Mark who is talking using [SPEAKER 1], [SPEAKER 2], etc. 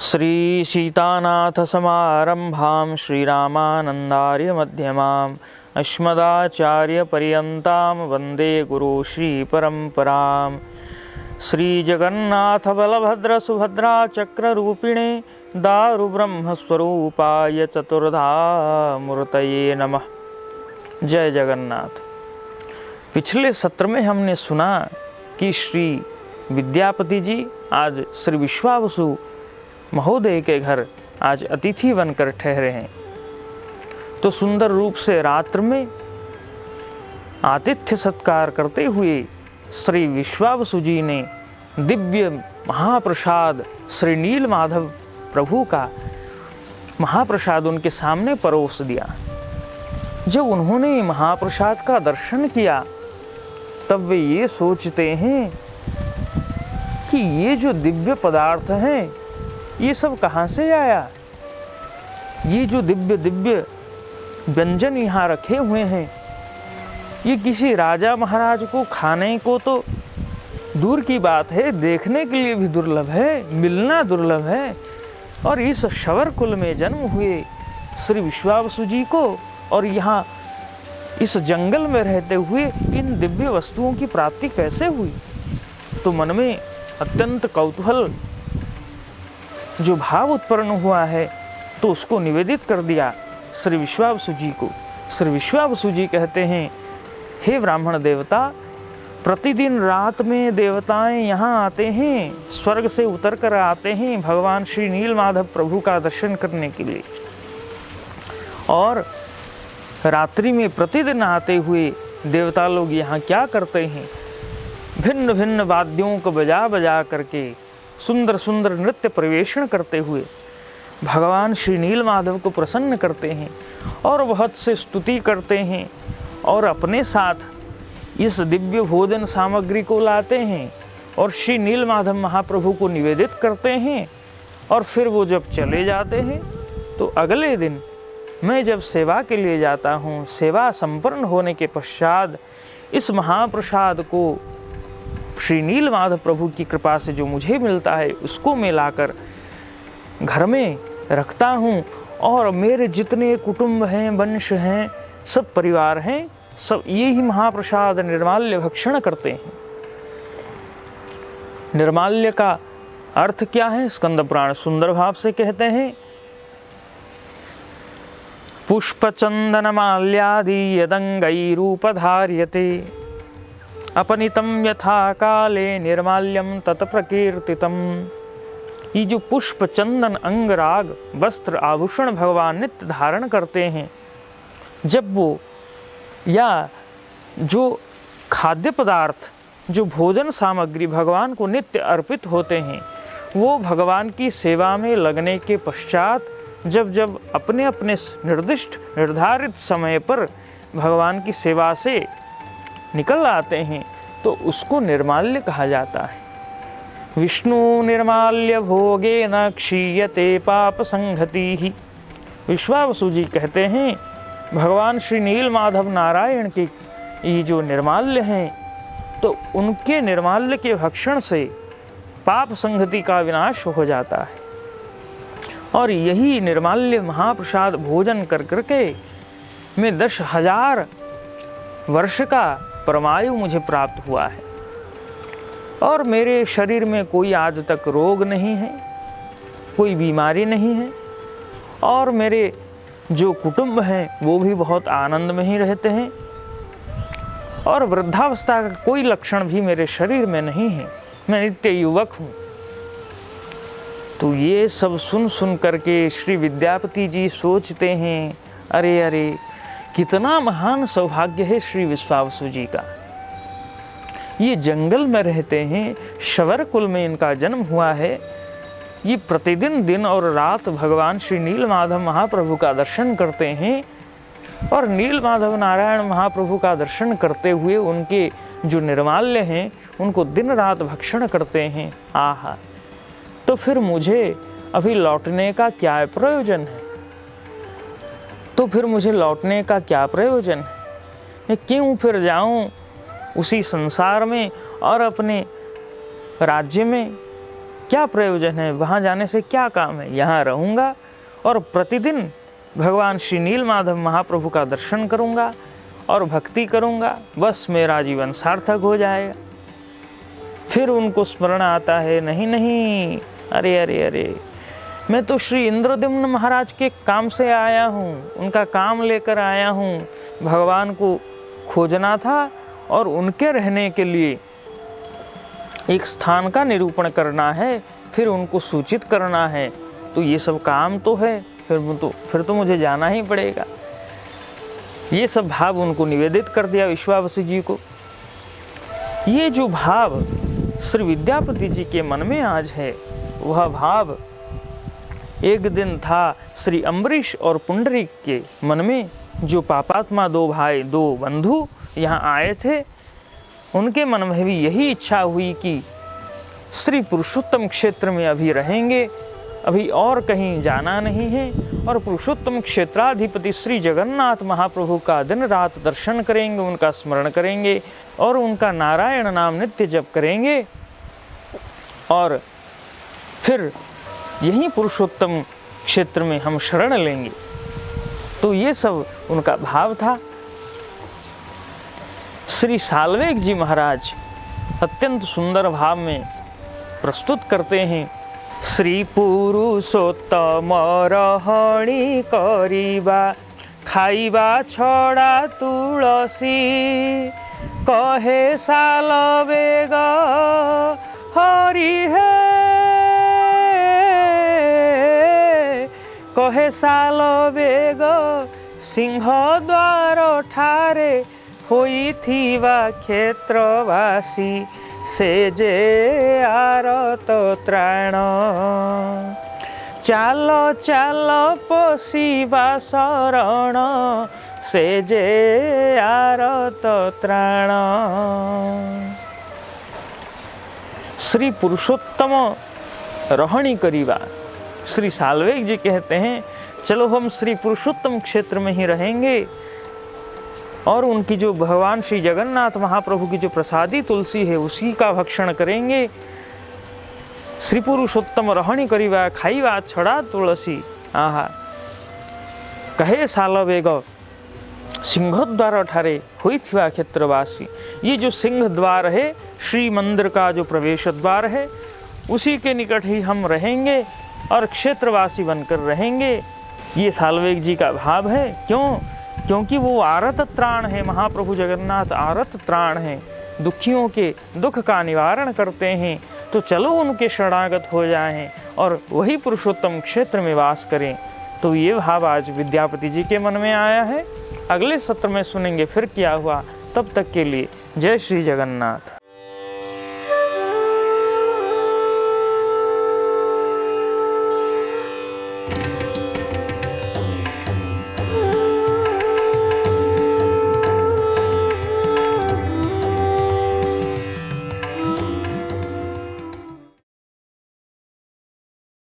[SPEAKER 1] श्री सीतानाथ समारंभां श्रीरामानंदार्य मध्यमाम् अस्मदाचार्य पर्यन्तां वन्दे गुरु श्री परंपरां। श्री जगन्नाथ बलभद्र सुभद्रा चक्र रूपिणे दारु ब्रह्म स्वरूपाय चतुर्धा मूर्तये नमः। जय जगन्नाथ। पिछले सत्र में हमने सुना कि श्री विद्यापति जी आज श्री विश्वावसु महोदय के घर आज अतिथि बनकर ठहरे हैं। तो सुंदर रूप से रात्र में आतिथ्य सत्कार करते हुए श्री विश्वावसु जी ने दिव्य महाप्रसाद श्री नील माधव प्रभु का महाप्रसाद उनके सामने परोस दिया। जब उन्होंने महाप्रसाद का दर्शन किया तब वे ये सोचते हैं कि ये जो दिव्य पदार्थ हैं ये सब कहाँ से आया। ये जो दिव्य दिव्य व्यंजन यहाँ रखे हुए हैं ये किसी राजा महाराज को खाने को तो दूर की बात है, देखने के लिए भी दुर्लभ है, मिलना दुर्लभ है। और इस शवर कुल में जन्म हुए श्री विश्वावसु जी को और यहाँ इस जंगल में रहते हुए इन दिव्य वस्तुओं की प्राप्ति कैसे हुई। तो मन में अत्यंत कौतूहल जो भाव उत्पन्न हुआ है तो उसको निवेदित कर दिया श्री विश्वावसु जी को। श्री विश्वावसु जी कहते हैं, हे ब्राह्मण देवता, प्रतिदिन रात में देवताएं यहाँ आते हैं, स्वर्ग से उतर कर आते हैं भगवान श्री नील माधव प्रभु का दर्शन करने के लिए। और रात्रि में प्रतिदिन आते हुए देवता लोग यहाँ क्या करते हैं, भिन्न भिन्न वाद्यों को बजा बजा करके सुंदर सुंदर नृत्य परिवेषण करते हुए भगवान श्री नील माधव को प्रसन्न करते हैं और बहुत से स्तुति करते हैं और अपने साथ इस दिव्य भोजन सामग्री को लाते हैं और श्री नील माधव महाप्रभु को निवेदित करते हैं। और फिर वो जब चले जाते हैं तो अगले दिन मैं जब सेवा के लिए जाता हूँ, सेवा संपन्न होने के पश्चात इस महाप्रसाद को श्री नील माधव प्रभु की कृपा से जो मुझे मिलता है उसको मैं लाकर घर में रखता हूँ और मेरे जितने कुटुंब हैं, वंश हैं, सब परिवार हैं, सब यही महाप्रसाद निर्माल्य भक्षण करते हैं। निर्माल्य का अर्थ क्या है, स्कंद पुराण सुंदर भाव से कहते हैं, पुष्प चंदन माल्यादि यदंगैरूपधार्यते अपनितम यथा काले निर्माल्यम तत्प्रकीर्तितम। ये जो पुष्प चंदन अंगराग वस्त्र आभूषण भगवान नित्य धारण करते हैं, जब वो या जो खाद्य पदार्थ जो भोजन सामग्री भगवान को नित्य अर्पित होते हैं वो भगवान की सेवा में लगने के पश्चात जब जब अपने अपने निर्दिष्ट निर्धारित समय पर भगवान की सेवा से निकल आते हैं तो उसको निर्माल्य कहा जाता है। विष्णु निर्माल्य भोगे न क्षीयते पाप संगति ही। विश्वावसु जी कहते हैं भगवान श्री नील माधव नारायण के ये जो निर्माल्य हैं तो उनके निर्माल्य के भक्षण से पाप संगति का विनाश हो जाता है। और यही निर्माल्य महाप्रसाद भोजन कर करके मैं 10,000 वर्ष का परमायु मुझे प्राप्त हुआ है और मेरे शरीर में कोई आज तक रोग नहीं है, कोई बीमारी नहीं है और मेरे जो कुटुंब हैं वो भी बहुत आनंद में ही रहते हैं और वृद्धावस्था का कोई लक्षण भी मेरे शरीर में नहीं है, मैं नित्य युवक हूँ। तो ये सब सुन सुन करके श्री विद्यापति जी सोचते हैं, अरे अरे कितना महान सौभाग्य है श्री विश्वावसु जी का। ये जंगल में रहते हैं, शवर कुल में इनका जन्म हुआ है, ये प्रतिदिन दिन और रात भगवान श्री नील माधव महाप्रभु का दर्शन करते हैं और नील माधव नारायण महाप्रभु का दर्शन करते हुए उनके जो निर्माल्य हैं उनको दिन रात भक्षण करते हैं। आहा, तो फिर मुझे अभी लौटने का क्या प्रयोजन है, तो फिर मुझे लौटने का क्या प्रयोजन है, मैं क्यों फिर जाऊं उसी संसार में और अपने राज्य में क्या प्रयोजन है, वहाँ जाने से क्या काम है। यहाँ रहूँगा और प्रतिदिन भगवान श्री नीलमाधव महाप्रभु का दर्शन करूँगा और भक्ति करूँगा, बस मेरा जीवन सार्थक हो जाएगा। फिर उनको स्मरण आता है, नहीं नहीं, अरे अरे अरे, मैं तो श्री इंद्रद्युम्न महाराज के काम से आया हूँ, उनका काम लेकर आया हूँ। भगवान को खोजना था और उनके रहने के लिए एक स्थान का निरूपण करना है, फिर उनको सूचित करना है। तो ये सब काम तो है, फिर तो मुझे जाना ही पड़ेगा। ये सब भाव उनको निवेदित कर दिया विश्वावसु जी को। ये जो भाव श्री विद्यापति जी के मन में आज है, वह भाव एक दिन था श्री अम्बरीश और पुंडरीक के मन में। जो पापात्मा दो भाई, दो बंधु यहाँ आए थे, उनके मन में भी यही इच्छा हुई कि श्री पुरुषोत्तम क्षेत्र में अभी रहेंगे, अभी और कहीं जाना नहीं है, और पुरुषोत्तम क्षेत्राधिपति श्री जगन्नाथ महाप्रभु का दिन रात दर्शन करेंगे, उनका स्मरण करेंगे और उनका नारायण नाम नित्य जप करेंगे, और फिर यहीं पुरुषोत्तम क्षेत्र में हम शरण लेंगे। तो ये सब उनका भाव था। श्री साल्वेग जी महाराज अत्यंत सुंदर भाव में प्रस्तुत करते हैं। श्री पुरुषोत्तम रहणी करिबा, खाइबा छड़ा तुलसी, कहे साल्वेग हरि हे, कहे साल्वेग सिंह द्वार ठारे होइथिबा क्षेत्रवासी, से जे आरत त्राण, चाल चाल पशिबा शरण, से जे आरत त्राण। श्री पुरुषोत्तम रहणी करीबा, श्री साल्वेग जी कहते हैं चलो हम श्री पुरुषोत्तम क्षेत्र में ही रहेंगे और उनकी जो भगवान श्री जगन्नाथ महाप्रभु की जो प्रसादी तुलसी है उसी का भक्षण करेंगे। श्री पुरुषोत्तम रहणी करीबा, खाइबा छड़ा तुलसी, आहा, कहे साल्वेग सिंह द्वार ठारे होइथिबा क्षेत्रवासी। ये जो सिंह द्वार है, श्री मंदिर का जो प्रवेश द्वार है, उसी के निकट ही हम रहेंगे और क्षेत्रवासी बनकर रहेंगे। ये साल्वेग जी का भाव है। क्योंकि वो आरत त्राण है, महाप्रभु जगन्नाथ आरत त्राण है, दुखियों के दुख का निवारण करते हैं। तो चलो उनके शरणागत हो जाएं और वही पुरुषोत्तम क्षेत्र में वास करें। तो ये भाव आज विद्यापति जी के मन में आया है। अगले सत्र में सुनेंगे फिर क्या हुआ। तब तक के लिए जय श्री जगन्नाथ।